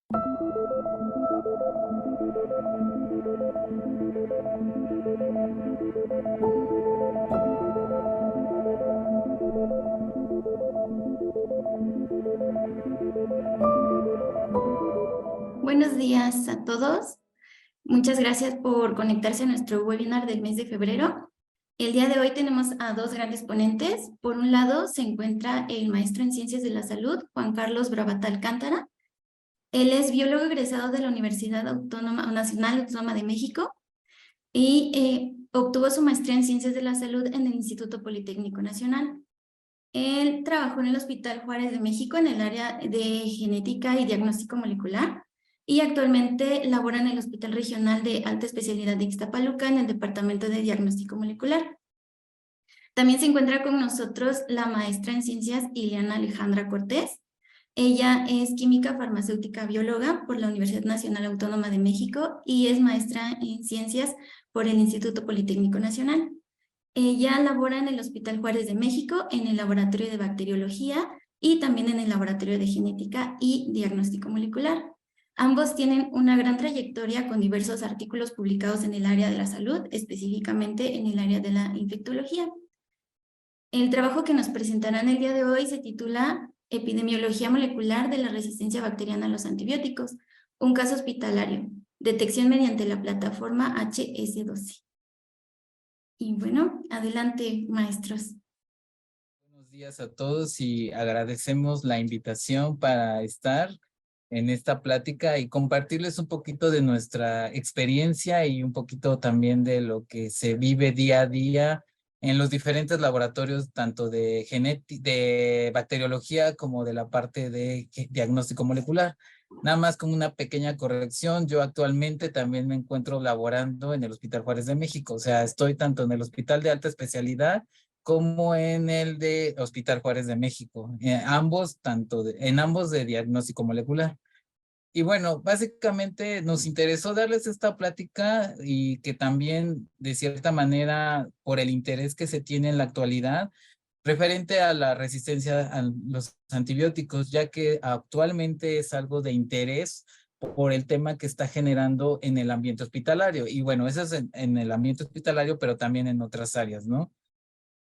Buenos días a todos. Muchas gracias por conectarse a nuestro webinar del mes de febrero. El día de hoy tenemos a dos grandes ponentes. Por un lado se encuentra el maestro en Ciencias de la Salud, Juan Carlos Bravata Alcántara. Él es biólogo egresado de la Universidad Nacional Autónoma de México y obtuvo su maestría en Ciencias de la Salud en el Instituto Politécnico Nacional. Él trabajó en el Hospital Juárez de México en el área de genética y diagnóstico molecular y actualmente labora en el Hospital Regional de Alta Especialidad de Ixtapaluca en el Departamento de Diagnóstico Molecular. También se encuentra con nosotros la maestra en ciencias Ileana Alejandra Cortés. Ella es química farmacéutica bióloga por la Universidad Nacional Autónoma de México y es maestra en ciencias por el Instituto Politécnico Nacional. Ella labora en el Hospital Juárez de México, en el Laboratorio de Bacteriología y también en el Laboratorio de Genética y Diagnóstico Molecular. Ambos tienen una gran trayectoria con diversos artículos publicados en el área de la salud, específicamente en el área de la infectología. El trabajo que nos presentarán el día de hoy se titula Epidemiología molecular de la resistencia bacteriana a los antibióticos, un caso hospitalario, detección mediante la plataforma HS12. Y bueno, adelante, maestros. Buenos días a todos y agradecemos la invitación para estar en esta plática y compartirles un poquito de nuestra experiencia y un poquito también de lo que se vive día a día en los diferentes laboratorios, tanto de bacteriología como de la parte de diagnóstico molecular. Nada más como una pequeña corrección, yo actualmente también me encuentro laborando en el Hospital Juárez de México, o sea, estoy tanto en el Hospital de Alta Especialidad como en el de Hospital Juárez de México, en ambos de diagnóstico molecular. Y bueno, básicamente nos interesó darles esta plática y que también, de cierta manera, por el interés que se tiene en la actualidad, referente a la resistencia a los antibióticos, ya que actualmente es algo de interés por el tema que está generando en el ambiente hospitalario. Y bueno, eso es en el ambiente hospitalario, pero también en otras áreas, ¿no?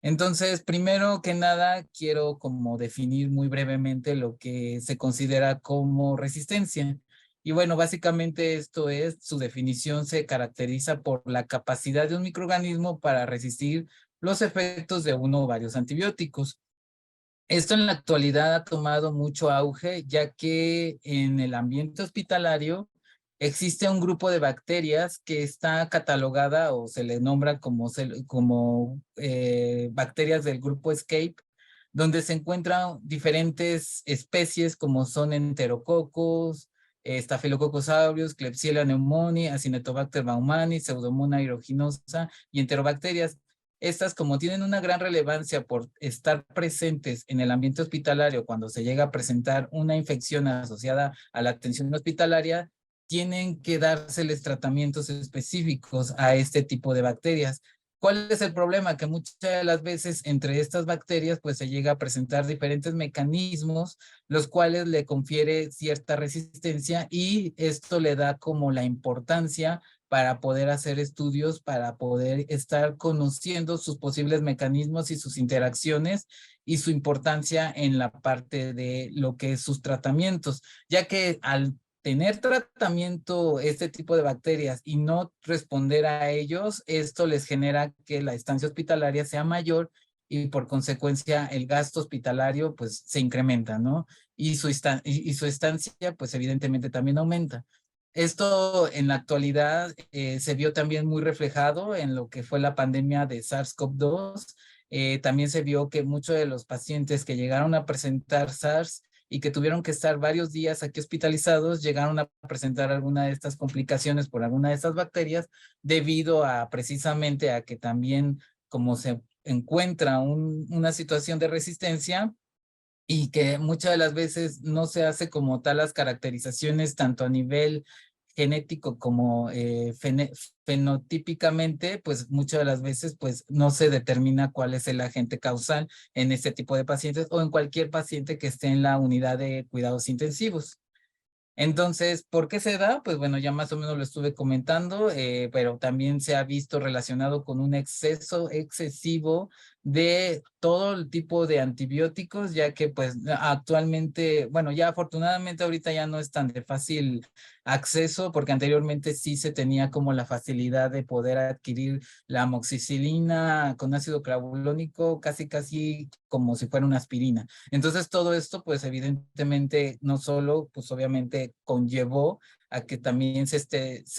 Entonces, primero que nada, quiero como definir muy brevemente lo que se considera como resistencia. Y bueno, básicamente su definición se caracteriza por la capacidad de un microorganismo para resistir los efectos de uno o varios antibióticos. Esto en la actualidad ha tomado mucho auge, ya que en el ambiente hospitalario existe un grupo de bacterias que está catalogada o se le nombra como bacterias del grupo Escape, donde se encuentran diferentes especies como son enterococos, Staphylococcus aureus, Klebsiella pneumoniae, Acinetobacter baumannii, Pseudomonas aeruginosa y enterobacterias. Estas, como tienen una gran relevancia por estar presentes en el ambiente hospitalario cuando se llega a presentar una infección asociada a la atención hospitalaria, tienen que dárseles tratamientos específicos a este tipo de bacterias. ¿Cuál es el problema? Que muchas de las veces entre estas bacterias pues se llega a presentar diferentes mecanismos, los cuales le confiere cierta resistencia y esto le da como la importancia para poder hacer estudios, para poder estar conociendo sus posibles mecanismos y sus interacciones y su importancia en la parte de lo que es sus tratamientos, ya que al tener tratamiento este tipo de bacterias y no responder a ellos, esto les genera que la estancia hospitalaria sea mayor y por consecuencia el gasto hospitalario pues se incrementa, ¿no? Y su estancia pues evidentemente también aumenta. Esto en la actualidad se vio también muy reflejado en lo que fue la pandemia de SARS-CoV-2. También se vio que muchos de los pacientes que llegaron a presentar SARS y que tuvieron que estar varios días aquí hospitalizados, llegaron a presentar alguna de estas complicaciones por alguna de estas bacterias, debido a precisamente a que también como se encuentra una situación de resistencia, y que muchas de las veces no se hace como tal las caracterizaciones tanto a nivel genético como fenotípicamente, pues muchas de las veces pues no se determina cuál es el agente causal en este tipo de pacientes o en cualquier paciente que esté en la unidad de cuidados intensivos. Entonces, ¿por qué se da? Pues bueno, ya más o menos lo estuve comentando, pero también se ha visto relacionado con un exceso excesivo de todo el tipo de antibióticos, ya que pues actualmente, bueno, ya afortunadamente ahorita ya no es tan de fácil acceso, porque anteriormente sí se tenía como la facilidad de poder adquirir la amoxicilina con ácido clavulónico casi casi como si fuera una aspirina. Entonces todo esto pues evidentemente no solo pues obviamente conllevó a que también se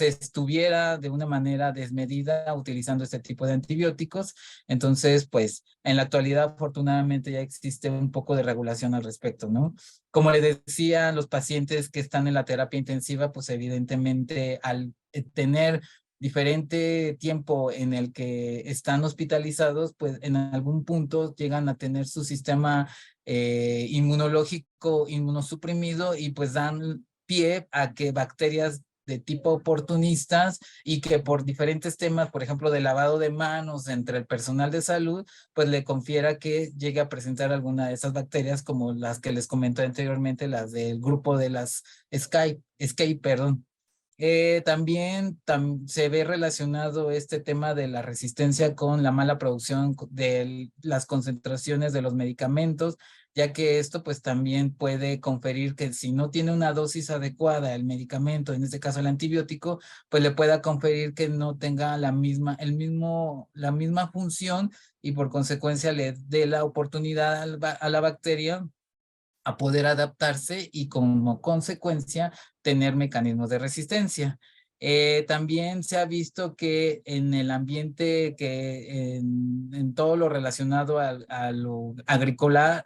estuviera de una manera desmedida utilizando este tipo de antibióticos. Entonces pues en la actualidad afortunadamente ya existe un poco de regulación al respecto, ¿no? Como les decía, los pacientes que están en la terapia intensiva pues evidentemente al tener diferente tiempo en el que están hospitalizados, pues en algún punto llegan a tener su sistema inmunológico inmunosuprimido y pues dan pie a que bacterias de tipo oportunistas y que por diferentes temas, por ejemplo, de lavado de manos entre el personal de salud, pues le confiera que llegue a presentar alguna de esas bacterias como las que les comenté anteriormente, las del grupo de las Escape, perdón. También se ve relacionado este tema de la resistencia con la mala producción de las concentraciones de los medicamentos, ya que esto pues también puede conferir que si no tiene una dosis adecuada el medicamento, en este caso el antibiótico, pues le pueda conferir que no tenga la misma función y por consecuencia le dé la oportunidad a la bacteria a poder adaptarse y como consecuencia tener mecanismos de resistencia. También se ha visto que en el ambiente, en todo lo relacionado a lo agrícola,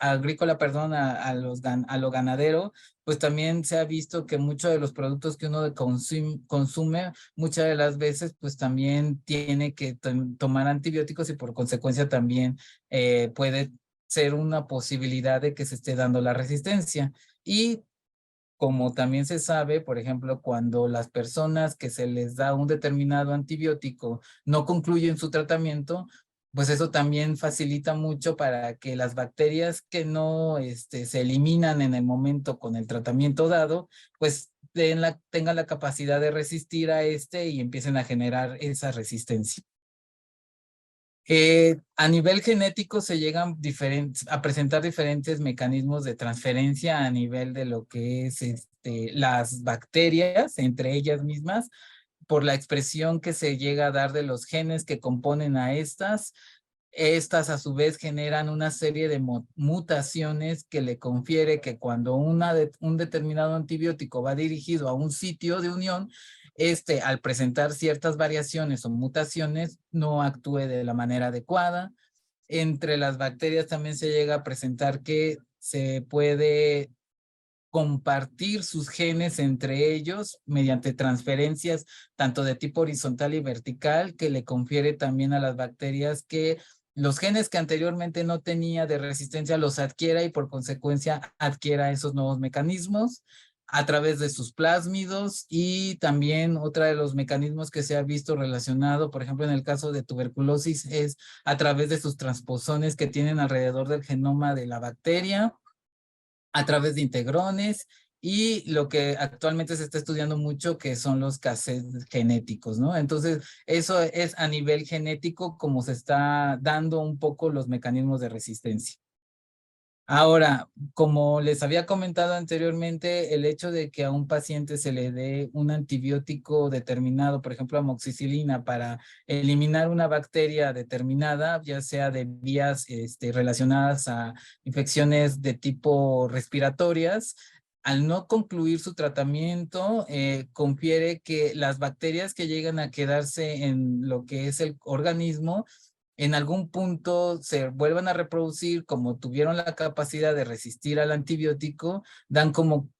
perdón, a lo ganadero, pues también se ha visto que muchos de los productos que uno consume, muchas de las veces, pues también tiene que tomar antibióticos y por consecuencia también puede ser una posibilidad de que se esté dando la resistencia. Y como también se sabe, por ejemplo, cuando las personas que se les da un determinado antibiótico no concluyen su tratamiento, pues eso también facilita mucho para que las bacterias que no se eliminan en el momento con el tratamiento dado, pues tengan la capacidad de resistir a y empiecen a generar esa resistencia. A nivel genético se llegan a presentar diferentes mecanismos de transferencia a nivel de lo que es las bacterias entre ellas mismas, por la expresión que se llega a dar de los genes que componen a estas. Estas a su vez generan una serie de mutaciones que le confiere que cuando un determinado antibiótico va dirigido a un sitio de unión, al presentar ciertas variaciones o mutaciones, no actúe de la manera adecuada. Entre las bacterias también se llega a presentar que se puede compartir sus genes entre ellos mediante transferencias tanto de tipo horizontal y vertical, que le confiere también a las bacterias que los genes que anteriormente no tenía de resistencia los adquiera y por consecuencia adquiera esos nuevos mecanismos a través de sus plásmidos. Y también otro de los mecanismos que se ha visto relacionado, por ejemplo, en el caso de tuberculosis, es a través de sus transposones que tienen alrededor del genoma de la bacteria, a través de integrones y lo que actualmente se está estudiando mucho, que son los cassettes genéticos, ¿no? Entonces, eso es a nivel genético como se está dando un poco los mecanismos de resistencia. Ahora, como les había comentado anteriormente, el hecho de que a un paciente se le dé un antibiótico determinado, por ejemplo, amoxicilina, para eliminar una bacteria determinada, ya sea de vías relacionadas a infecciones de tipo respiratorias, al no concluir su tratamiento, confiere que las bacterias que llegan a quedarse en lo que es el organismo, en algún punto se vuelvan a reproducir, como tuvieron la capacidad de resistir al antibiótico, dan como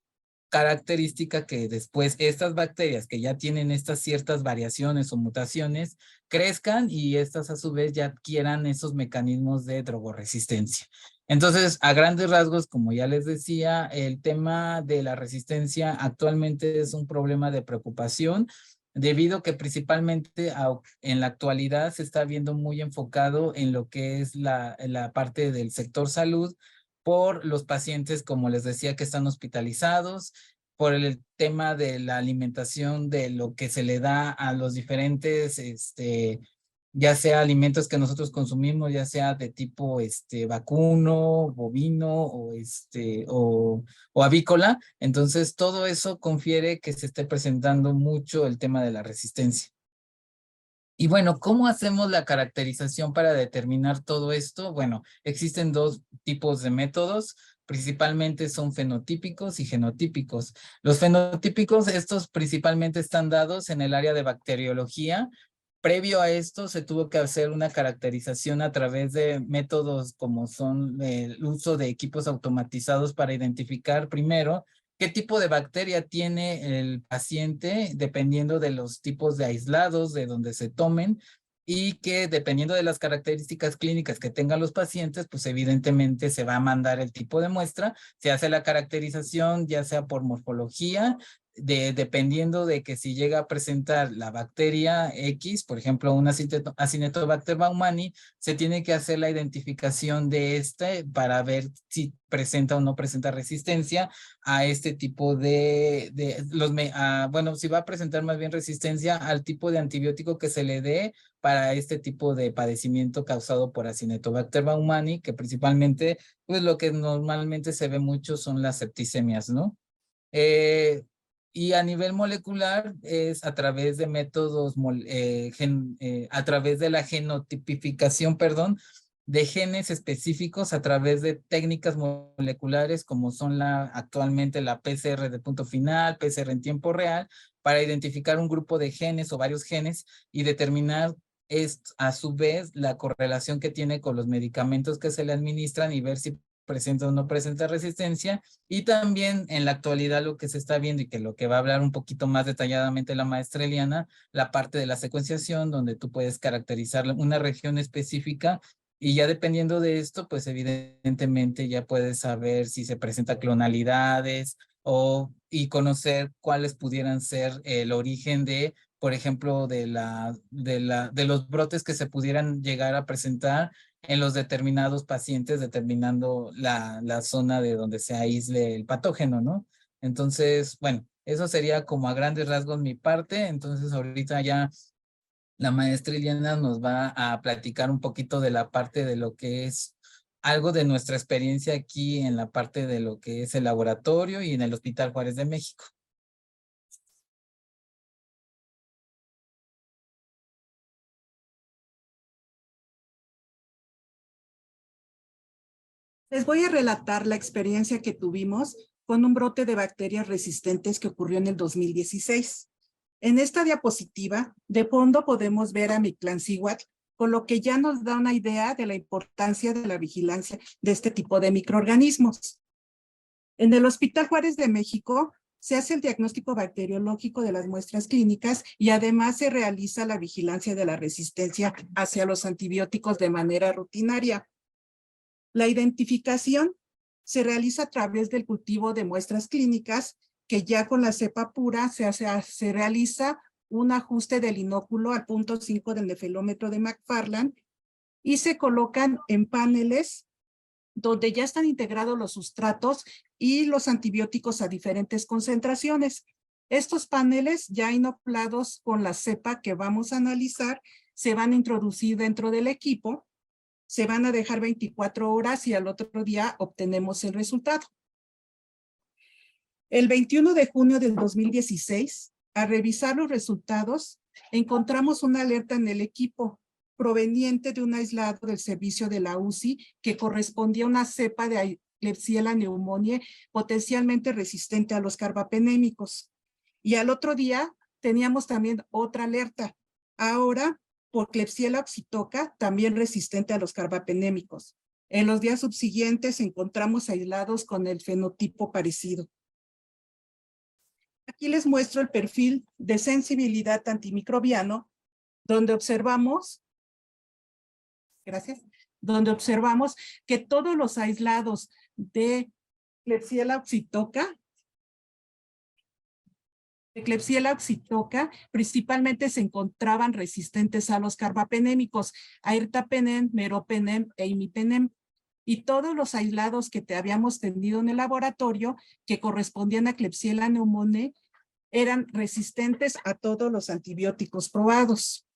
característica que después estas bacterias que ya tienen estas ciertas variaciones o mutaciones crezcan y estas a su vez ya adquieran esos mecanismos de drogoresistencia. Entonces, a grandes rasgos, como ya les decía, el tema de la resistencia actualmente es un problema de preocupación, debido que principalmente en la actualidad se está viendo muy enfocado en lo que es la parte del sector salud por los pacientes, como les decía, que están hospitalizados. por el tema de la alimentación, de lo que se le da a los diferentes, ya sea alimentos que nosotros consumimos, ya sea de tipo vacuno, bovino o avícola. Entonces, todo eso confiere que se esté presentando mucho el tema de la resistencia. Y bueno, ¿cómo hacemos la caracterización para determinar todo esto? Bueno, existen dos tipos de métodos, principalmente son fenotípicos y genotípicos. Los fenotípicos, estos principalmente están dados en el área de bacteriología. Previo a esto se tuvo que hacer una caracterización a través de métodos como son el uso de equipos automatizados para identificar primero qué tipo de bacteria tiene el paciente dependiendo de los tipos de aislados de donde se tomen y que dependiendo de las características clínicas que tengan los pacientes, pues evidentemente se va a mandar el tipo de muestra, se hace la caracterización ya sea por morfología, dependiendo de que si llega a presentar la bacteria X, por ejemplo, una Acinetobacter baumannii, se tiene que hacer la identificación de para ver si presenta o no presenta resistencia a este tipo bueno, si va a presentar más bien resistencia al tipo de antibiótico que se le dé para este tipo de padecimiento causado por Acinetobacter baumannii, que principalmente, pues lo que normalmente se ve mucho son las septicemias, ¿no? Y a nivel molecular es a través de métodos, a través de la genotipificación, perdón, de genes específicos a través de técnicas moleculares como son actualmente la PCR de punto final, PCR en tiempo real, para identificar un grupo de genes o varios genes y determinar a su vez la correlación que tiene con los medicamentos que se le administran y ver si presenta o no presenta resistencia. Y también en la actualidad lo que se está viendo y que lo que va a hablar un poquito más detalladamente la maestra Eliana, la parte de la secuenciación donde tú puedes caracterizar una región específica y ya dependiendo de esto, pues evidentemente ya puedes saber si se presenta clonalidades y conocer cuáles pudieran ser el origen de, por ejemplo, de los brotes que se pudieran llegar a presentar en los determinados pacientes, determinando la zona de donde se aísle el patógeno, ¿no? Entonces, bueno, eso sería como a grandes rasgos mi parte. Entonces, ahorita ya la maestra Iliana nos va a platicar un poquito de la parte de lo que es algo de nuestra experiencia aquí en la parte de lo que es el laboratorio y en el Hospital Juárez de México. Les voy a relatar la experiencia que tuvimos con un brote de bacterias resistentes que ocurrió en el 2016. En esta diapositiva, de fondo podemos ver a Mictlanzíhuatl, con lo que ya nos da una idea de la importancia de la vigilancia de este tipo de microorganismos. En el Hospital Juárez de México se hace el diagnóstico bacteriológico de las muestras clínicas y además se realiza la vigilancia de la resistencia hacia los antibióticos de manera rutinaria. La identificación se realiza a través del cultivo de muestras clínicas, que ya con la cepa pura se realiza un ajuste del inóculo al 0.5 del nefelómetro de McFarland y se colocan en paneles donde ya están integrados los sustratos y los antibióticos a diferentes concentraciones. Estos paneles ya inoplados con la cepa que vamos a analizar se van a introducir dentro del equipo, se van a dejar 24 horas y al otro día obtenemos el resultado. El 21 de junio del 2016, al revisar los resultados, encontramos una alerta en el equipo proveniente de un aislado del servicio de la UCI que correspondía a una cepa de Klebsiella pneumoniae potencialmente resistente a los carbapenémicos. Y al otro día teníamos también otra alerta, ahora por Klebsiella oxytoca, también resistente a los carbapenémicos. En los días subsiguientes encontramos aislados con el fenotipo parecido. Aquí les muestro el perfil de sensibilidad antimicrobiano, donde observamos, que todos los aislados de Klebsiella oxytoca principalmente se encontraban resistentes a los carbapenémicos, a ertapenem, meropenem e imipenem. y todos los aislados que te habíamos tenido en el laboratorio que correspondían a Klebsiella pneumoniae eran resistentes a todos los antibióticos probados.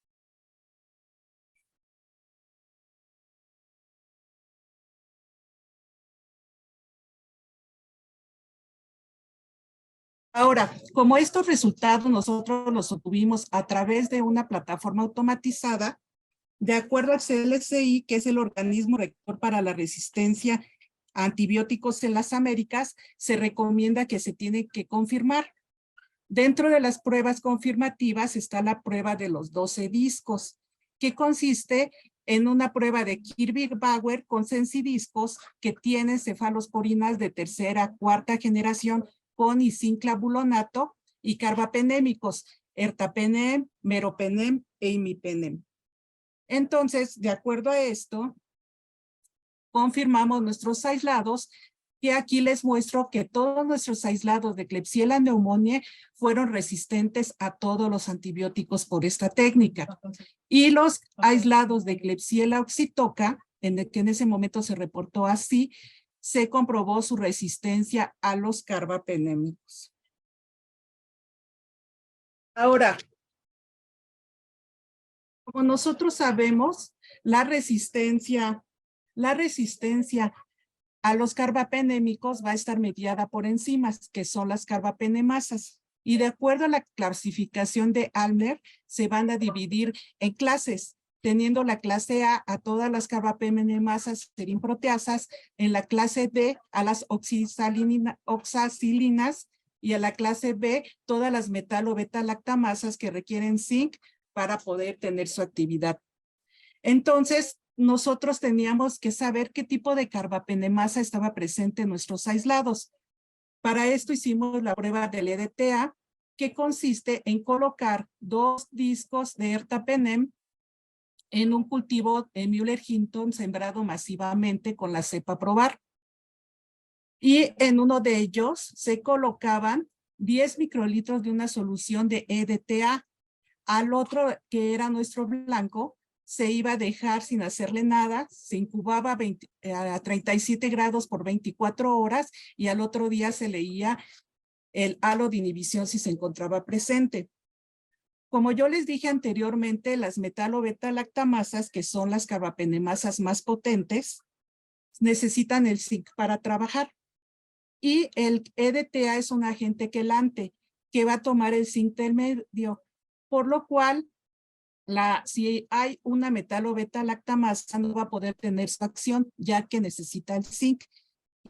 Ahora, como estos resultados nosotros los obtuvimos a través de una plataforma automatizada, de acuerdo al CLCI, que es el organismo rector para la resistencia a antibióticos en las Américas, se recomienda que se tiene que confirmar. Dentro de las pruebas confirmativas está la prueba de los 12 discos, que consiste en una prueba de Kirby-Bauer con sensidiscos que tienen cefalosporinas de tercera, cuarta generación con isinclabulonato y carbapenémicos, ertapenem, meropenem e imipenem. Entonces, de acuerdo a esto, confirmamos nuestros aislados, que aquí les muestro que todos nuestros aislados de Klebsiella pneumoniae fueron resistentes a todos los antibióticos por esta técnica. Y los aislados de Klebsiella oxytoca, que en ese momento se reportó así, se comprobó su resistencia a los carbapenémicos. Ahora, como nosotros sabemos, la resistencia a los carbapenémicos va a estar mediada por enzimas, que son las carbapenemasas. Y de acuerdo a la clasificación de Almer, se van a dividir en clases, teniendo la clase A a todas las carbapenemasas serinproteasas, en la clase B a las oxacilinas y a la clase B todas las metalo-beta-lactamasas que requieren zinc para poder tener su actividad. Entonces, nosotros teníamos que saber qué tipo de carbapenemasa estaba presente en nuestros aislados. Para esto hicimos la prueba del EDTA, que consiste en colocar 2 discos de ertapenem en un cultivo de Müller-Hinton sembrado masivamente con la cepa probar. Y en uno de ellos se colocaban 10 microlitros de una solución de EDTA. Al otro, que era nuestro blanco, se iba a dejar sin hacerle nada, se incubaba a 37 grados por 24 horas y al otro día se leía el halo de inhibición si se encontraba presente. Como yo les dije anteriormente, las metalo-beta-lactamasas, que son las carbapenemasas más potentes, necesitan el zinc para trabajar. Y el EDTA es un agente quelante que va a tomar el zinc del medio, por lo cual si hay una metalo-beta-lactamasa no va a poder tener su acción ya que necesita el zinc.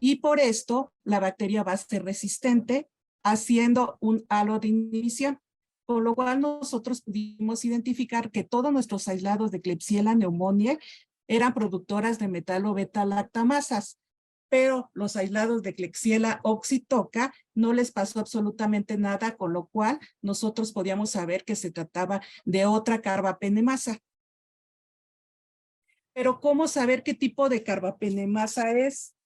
Y por esto la bacteria va a ser resistente haciendo un halo de inhibición. Por lo cual nosotros pudimos identificar que todos nuestros aislados de Klebsiella pneumoniae eran productoras de metalo-beta-lactamasas, pero los aislados de Klebsiella oxytoca no les pasó absolutamente nada, con lo cual nosotros podíamos saber que se trataba de otra carbapenemasa. Pero ¿cómo saber qué tipo de carbapenemasa es?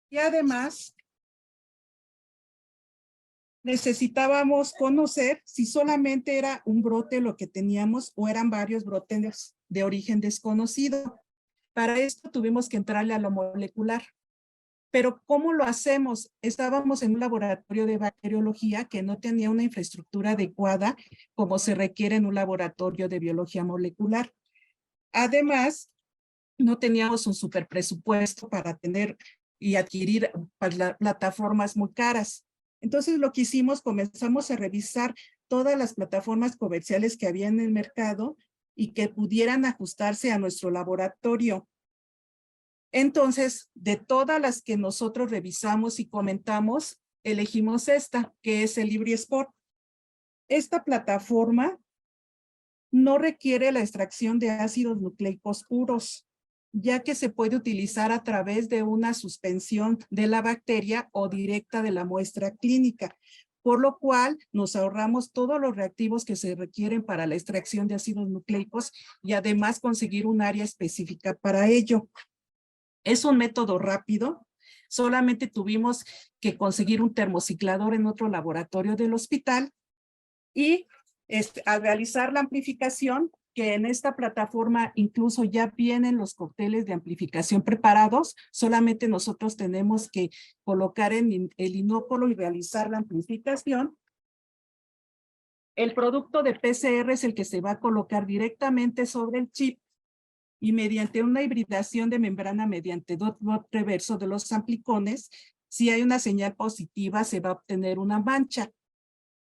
Y además, necesitábamos conocer si solamente era un brote lo que teníamos o eran varios brotes de origen desconocido. Para esto tuvimos que entrarle a lo molecular. Pero ¿cómo lo hacemos? Estábamos en un laboratorio de bacteriología que no tenía una infraestructura adecuada como se requiere en un laboratorio de biología molecular. Además, no teníamos un superpresupuesto para tener y adquirir plataformas muy caras. Entonces, lo que hicimos, comenzamos a revisar todas las plataformas comerciales que había en el mercado y que pudieran ajustarse a nuestro laboratorio. Entonces, de todas las que nosotros revisamos y comentamos, elegimos esta, que es el LibriSport. Esta plataforma no requiere la extracción de ácidos nucleicos puros, ya que se puede utilizar a través de una suspensión de la bacteria o directa de la muestra clínica, por lo cual nos ahorramos todos los reactivos que se requieren para la extracción de ácidos nucleicos y además conseguir un área específica para ello. Es un método rápido, solamente tuvimos que conseguir un termociclador en otro laboratorio del hospital y al realizar la amplificación que en esta plataforma incluso ya vienen los cócteles de amplificación preparados, solamente nosotros tenemos que colocar en el inóculo y realizar la amplificación. El producto de PCR es el que se va a colocar directamente sobre el chip y mediante una hibridación de membrana mediante dot reverso de los amplicones, si hay una señal positiva se va a obtener una mancha.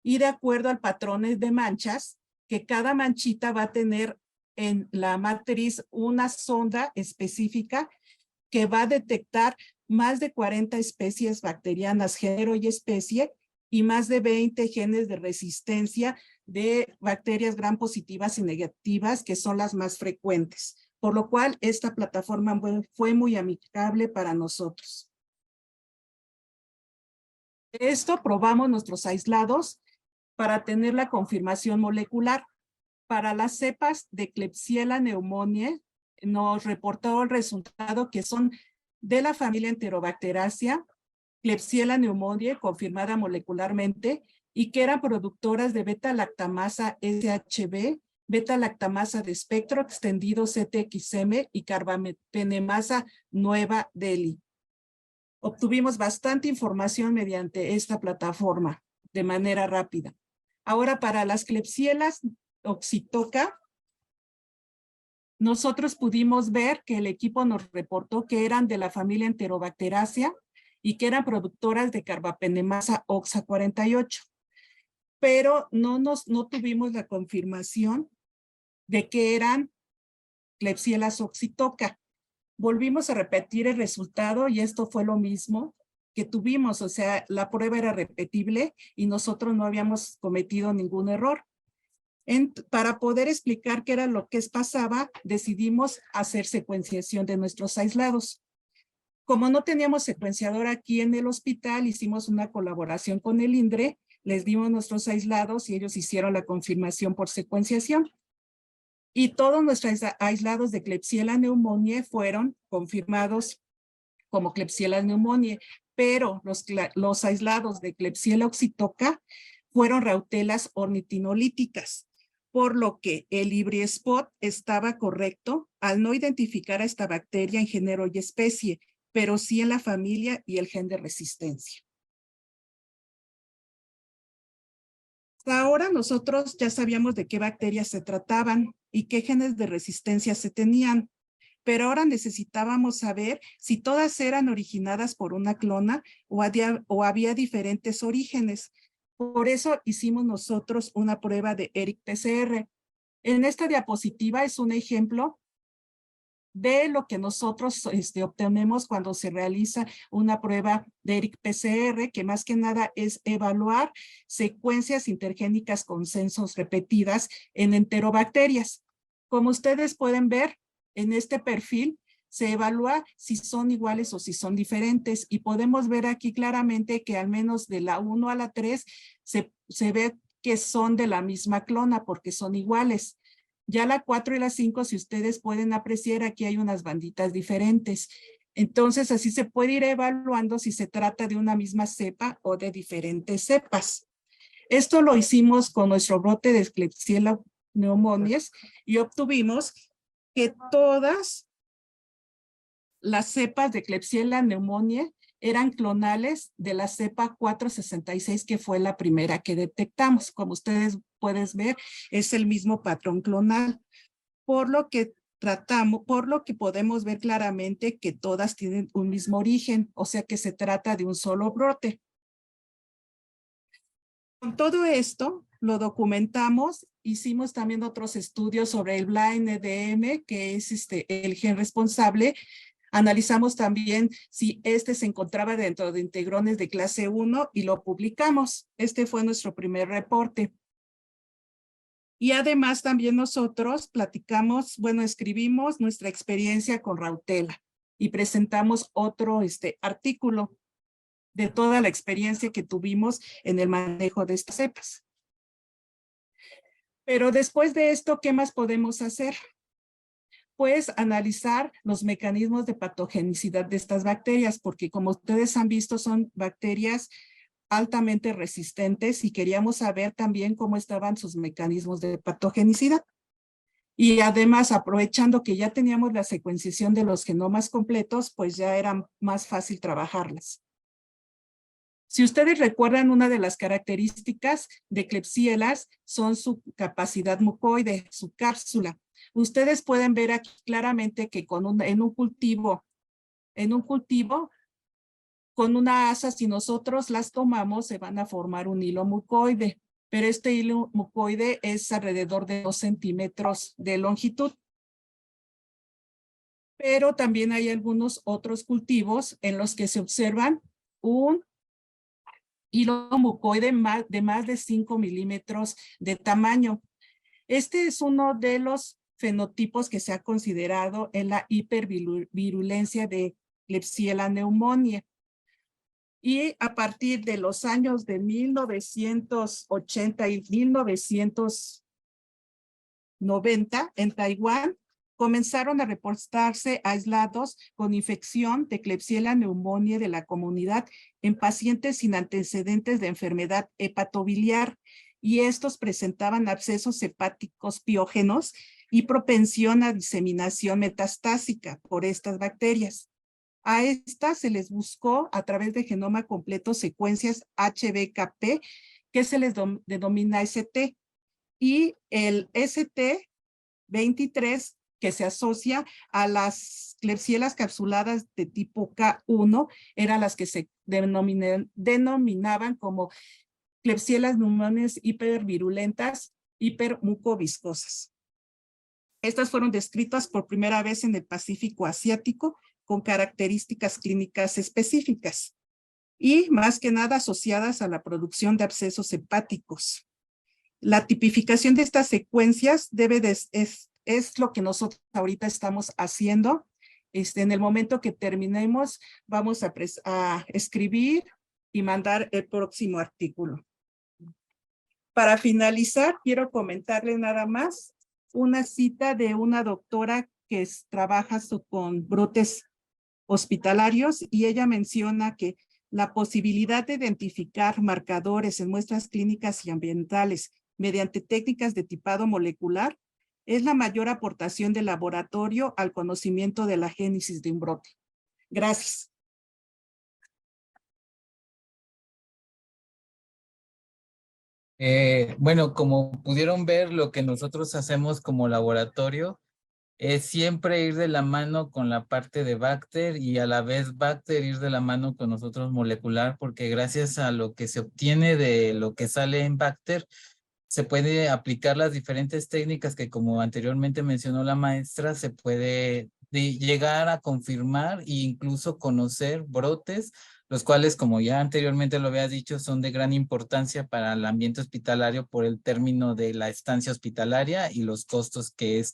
Y de acuerdo al patrón de manchas, que cada manchita va a tener en la matriz una sonda específica que va a detectar más de 40 especies bacterianas, género y especie, y más de 20 genes de resistencia de bacterias gram positivas y negativas, que son las más frecuentes. Por lo cual, esta plataforma fue muy amigable para nosotros. De esto probamos nuestros aislados para tener la confirmación molecular. Para las cepas de Klebsiella pneumoniae, nos reportó el resultado que son de la familia Enterobacteriaceae, Klebsiella pneumoniae confirmada molecularmente y que eran productoras de beta-lactamasa SHB, beta-lactamasa de espectro extendido CTXM y carbapenemasa nueva DELI. Obtuvimos bastante información mediante esta plataforma de manera rápida. Ahora, para las Klebsiellas oxytoca, nosotros pudimos ver que el equipo nos reportó que eran de la familia Enterobacteriaceae y que eran productoras de carbapenemasa OXA48, pero no tuvimos la confirmación de que eran Klebsiellas oxytoca. Volvimos a repetir el resultado y esto fue lo mismo que tuvimos, o sea, la prueba era repetible y nosotros no habíamos cometido ningún error. Para poder explicar qué era lo que pasaba, decidimos hacer secuenciación de nuestros aislados. Como no teníamos secuenciador aquí en el hospital, hicimos una colaboración con el INDRE, les dimos nuestros aislados y ellos hicieron la confirmación por secuenciación. Y todos nuestros aislados de Klebsiella pneumoniae fueron confirmados como Klebsiella pneumoniae, pero los aislados de Klebsiella oxytoca fueron rautelas ornitinolíticas, por lo que el IBRI-SPOT estaba correcto al no identificar a esta bacteria en género y especie, pero sí en la familia y el gen de resistencia. Hasta ahora nosotros ya sabíamos de qué bacterias se trataban y qué genes de resistencia se tenían, pero ahora necesitábamos saber si todas eran originadas por una clona o había diferentes orígenes. Por eso hicimos nosotros una prueba de ERIC-PCR. En esta diapositiva es un ejemplo de lo que nosotros obtenemos cuando se realiza una prueba de ERIC-PCR, que más que nada es evaluar secuencias intergénicas consensos repetidas en enterobacterias. Como ustedes pueden ver, en este perfil se evalúa si son iguales o si son diferentes y podemos ver aquí claramente que al menos de la 1 a la 3 se ve que son de la misma clona porque son iguales. Ya la 4 y la 5, si ustedes pueden apreciar, aquí hay unas banditas diferentes. Entonces, así se puede ir evaluando si se trata de una misma cepa o de diferentes cepas. Esto lo hicimos con nuestro brote de Klebsiella pneumoniae y obtuvimos que todas las cepas de Klebsiella pneumoniae eran clonales de la cepa 466, que fue la primera que detectamos. Como ustedes pueden ver, es el mismo patrón clonal, por lo que podemos ver claramente que todas tienen un mismo origen, o sea que se trata de un solo brote. Con todo esto, lo documentamos, hicimos también otros estudios sobre el blind EDM, que es el gen responsable. Analizamos también si se encontraba dentro de integrones de clase 1 y lo publicamos. Este fue nuestro primer reporte. Y además también nosotros escribimos nuestra experiencia con Rautela y presentamos otro artículo de toda la experiencia que tuvimos en el manejo de estas cepas. Pero después de esto, ¿qué más podemos hacer? Pues analizar los mecanismos de patogenicidad de estas bacterias, porque como ustedes han visto, son bacterias altamente resistentes y queríamos saber también cómo estaban sus mecanismos de patogenicidad. Y además, aprovechando que ya teníamos la secuenciación de los genomas completos, pues ya era más fácil trabajarlas. Si ustedes recuerdan, una de las características de Klebsiellas son su capacidad mucoide, su cápsula. Ustedes pueden ver aquí claramente que en un cultivo, con una asa, si nosotros las tomamos, se van a formar un hilo mucoide, pero este hilo mucoide es alrededor de 2 centímetros de longitud. Pero también hay algunos otros cultivos en los que se observan un hilo mucoide de más de 5 milímetros de tamaño. Este es uno de los fenotipos que se ha considerado en la hipervirulencia de Klebsiella pneumoniae. Y a partir de los años de 1980 y 1990, en Taiwán, comenzaron a reportarse aislados con infección de Klebsiella pneumoniae de la comunidad en pacientes sin antecedentes de enfermedad hepatobiliar, y estos presentaban abscesos hepáticos piógenos y propensión a diseminación metastásica por estas bacterias. A estas se les buscó a través de genoma completo secuencias HBKP, que se les denomina ST, y el ST23, que se asocia a las Klebsiellas capsuladas de tipo K1, eran las que se denominaban como Klebsiellas pneumoniae hipervirulentas, hipermucoviscosas. Estas fueron descritas por primera vez en el Pacífico asiático con características clínicas específicas y más que nada asociadas a la producción de abscesos hepáticos. La tipificación de estas secuencias es lo que nosotros ahorita estamos haciendo. En el momento que terminemos, vamos a escribir y mandar el próximo artículo. Para finalizar, quiero comentarle nada más una cita de una doctora que trabaja con brotes hospitalarios, y ella menciona que la posibilidad de identificar marcadores en muestras clínicas y ambientales mediante técnicas de tipado molecular es la mayor aportación del laboratorio al conocimiento de la génesis de un brote. Gracias. Bueno, como pudieron ver, lo que nosotros hacemos como laboratorio es siempre ir de la mano con la parte de Bacter, y a la vez Bacter ir de la mano con nosotros molecular, porque gracias a lo que se obtiene de lo que sale en Bacter, se puede aplicar las diferentes técnicas que, como anteriormente mencionó la maestra, se puede llegar a confirmar e incluso conocer brotes, los cuales, como ya anteriormente lo había dicho, son de gran importancia para el ambiente hospitalario por el término de la estancia hospitalaria y los costos que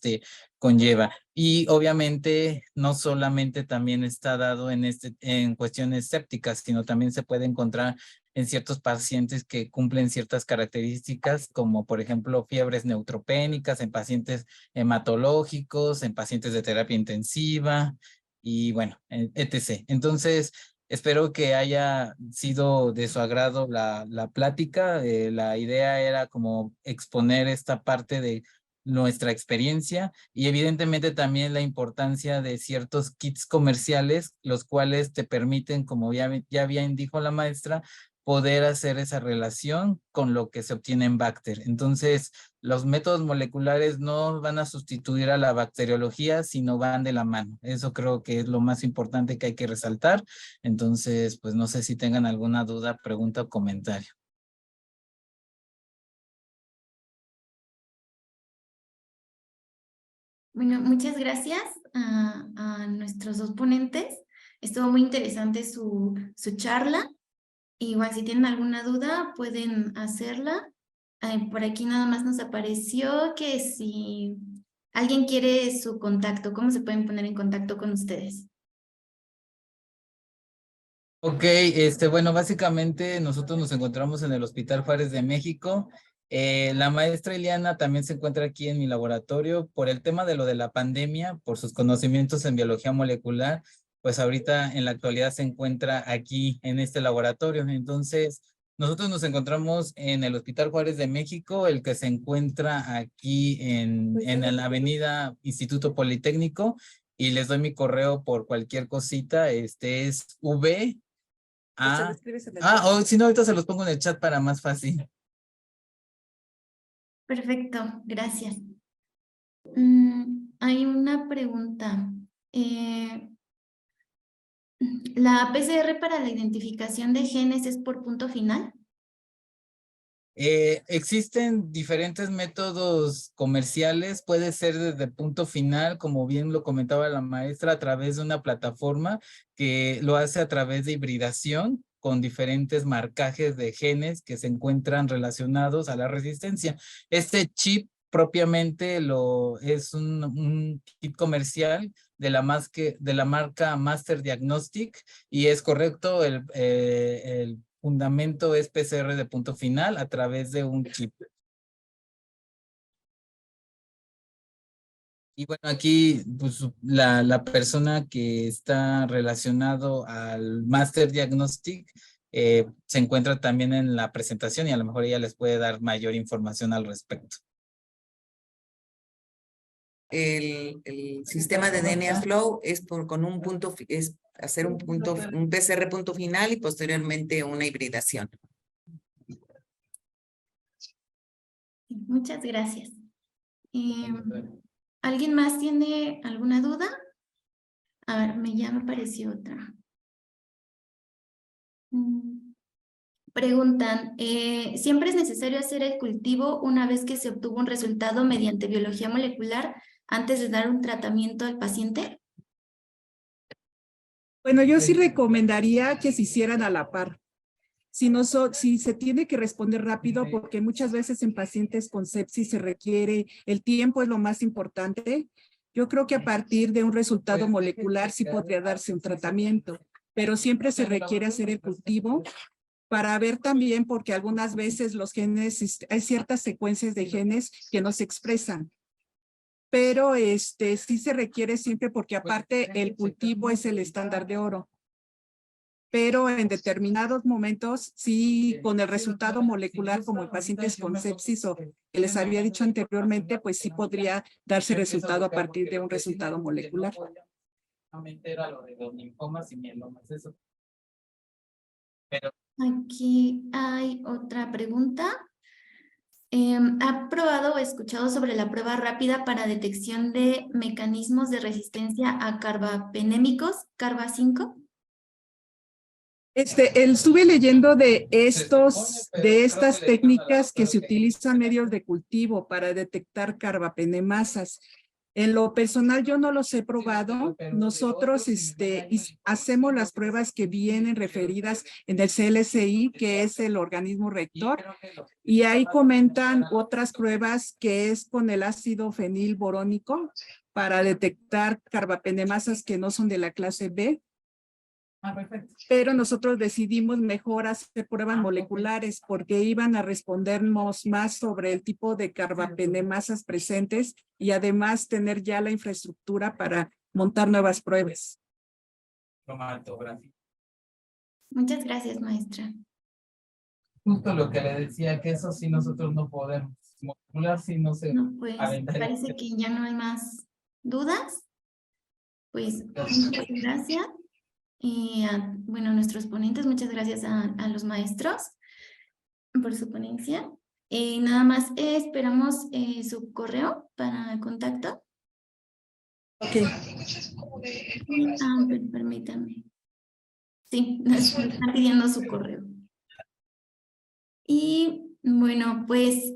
conlleva. Y obviamente no solamente también está dado en cuestiones sépticas, sino también se puede encontrar en ciertos pacientes que cumplen ciertas características, como por ejemplo fiebres neutropénicas, en pacientes hematológicos, en pacientes de terapia intensiva y bueno, etc. Entonces, espero que haya sido de su agrado la plática. La idea era como exponer esta parte de nuestra experiencia y evidentemente también la importancia de ciertos kits comerciales, los cuales te permiten, como ya bien dijo la maestra, poder hacer esa relación con lo que se obtiene en Bacter. Entonces, los métodos moleculares no van a sustituir a la bacteriología, sino van de la mano. Eso creo que es lo más importante que hay que resaltar. Entonces, pues no sé si tengan alguna duda, pregunta o comentario. Bueno, muchas gracias a nuestros dos ponentes. Estuvo muy interesante su charla. Igual si tienen alguna duda pueden hacerla. Por aquí nada más nos apareció que si alguien quiere su contacto, ¿cómo se pueden poner en contacto con ustedes? Ok, bueno, básicamente nosotros nos encontramos en el Hospital Juárez de México. La maestra Ileana también se encuentra aquí en mi laboratorio por el tema de lo de la pandemia, por sus conocimientos en biología molecular, pues ahorita en la actualidad se encuentra aquí en este laboratorio. Entonces, Nosotros nos encontramos en el Hospital Juárez de México, el que se encuentra aquí en la avenida Instituto Politécnico, y les doy mi correo por cualquier cosita. Este es o si no, ahorita se los pongo en el chat para más fácil. Perfecto, gracias. Hay una pregunta. ¿La PCR para la identificación de genes es por punto final? Existen diferentes métodos comerciales, puede ser desde punto final, como bien lo comentaba la maestra, a través de una plataforma que lo hace a través de hibridación con diferentes marcajes de genes que se encuentran relacionados a la resistencia. Este chip propiamente es un kit comercial de la marca Master Diagnostic, y es correcto, el fundamento es PCR de punto final a través de un chip. Y bueno, aquí pues, la persona que está relacionado al Master Diagnostic se encuentra también en la presentación, y a lo mejor ella les puede dar mayor información al respecto. El sistema de DNA Flow es es hacer un PCR punto final y posteriormente una hibridación. Muchas gracias. ¿Alguien más tiene alguna duda? A ver, ya me apareció otra. Preguntan, ¿siempre es necesario hacer el cultivo una vez que se obtuvo un resultado mediante biología molecular antes de dar un tratamiento al paciente? Bueno, yo sí recomendaría que se hicieran a la par. Si se tiene que responder rápido, porque muchas veces en pacientes con sepsis se requiere, el tiempo es lo más importante. Yo creo que a partir de un resultado molecular sí podría darse un tratamiento, pero siempre se requiere hacer el cultivo para ver también, porque algunas veces los genes, hay ciertas secuencias de genes que no se expresan. Pero sí se requiere siempre, porque aparte el cultivo es el estándar de oro. Pero en determinados momentos, sí, con el resultado molecular, como en pacientes con sepsis o que les había dicho anteriormente, pues sí podría darse resultado a partir de un resultado molecular. No me entero a lo de los linfomas y mielomas, eso. Aquí hay otra pregunta. ¿Ha probado o escuchado sobre la prueba rápida para detección de mecanismos de resistencia a carbapenémicos, CARBA5? Estuve leyendo de estas técnicas que se utilizan medios de cultivo para detectar carbapenemasas. En lo personal yo no los he probado. Nosotros hacemos las pruebas que vienen referidas en el CLSI, que es el organismo rector, y ahí comentan otras pruebas que es con el ácido fenilborónico para detectar carbapenemasas que no son de la clase B. Pero nosotros decidimos mejor hacer pruebas moleculares porque iban a respondernos más sobre el tipo de carbapenemasas presentes y además tener ya la infraestructura para montar nuevas pruebas. Muchas gracias, maestra. Justo lo que le decía, que eso sí nosotros no podemos. Molecular sí no se... No, pues parece que ya no hay más dudas. Pues muchas gracias. Y bueno, a nuestros ponentes, muchas gracias a los maestros por su ponencia. Nada más esperamos su correo para contacto. Ok. Permítame. Sí, nos está pidiendo su correo. Y bueno, pues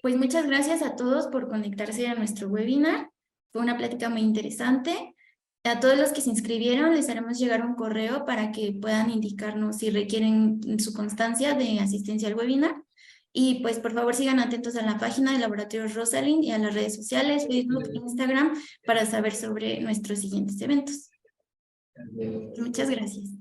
muchas gracias a todos por conectarse a nuestro webinar. Fue una plática muy interesante. A todos los que se inscribieron les haremos llegar un correo para que puedan indicarnos si requieren su constancia de asistencia al webinar. Y pues por favor sigan atentos a la página de Laboratorios Rosalind y a las redes sociales, Facebook e Instagram, para saber sobre nuestros siguientes eventos. Muchas gracias.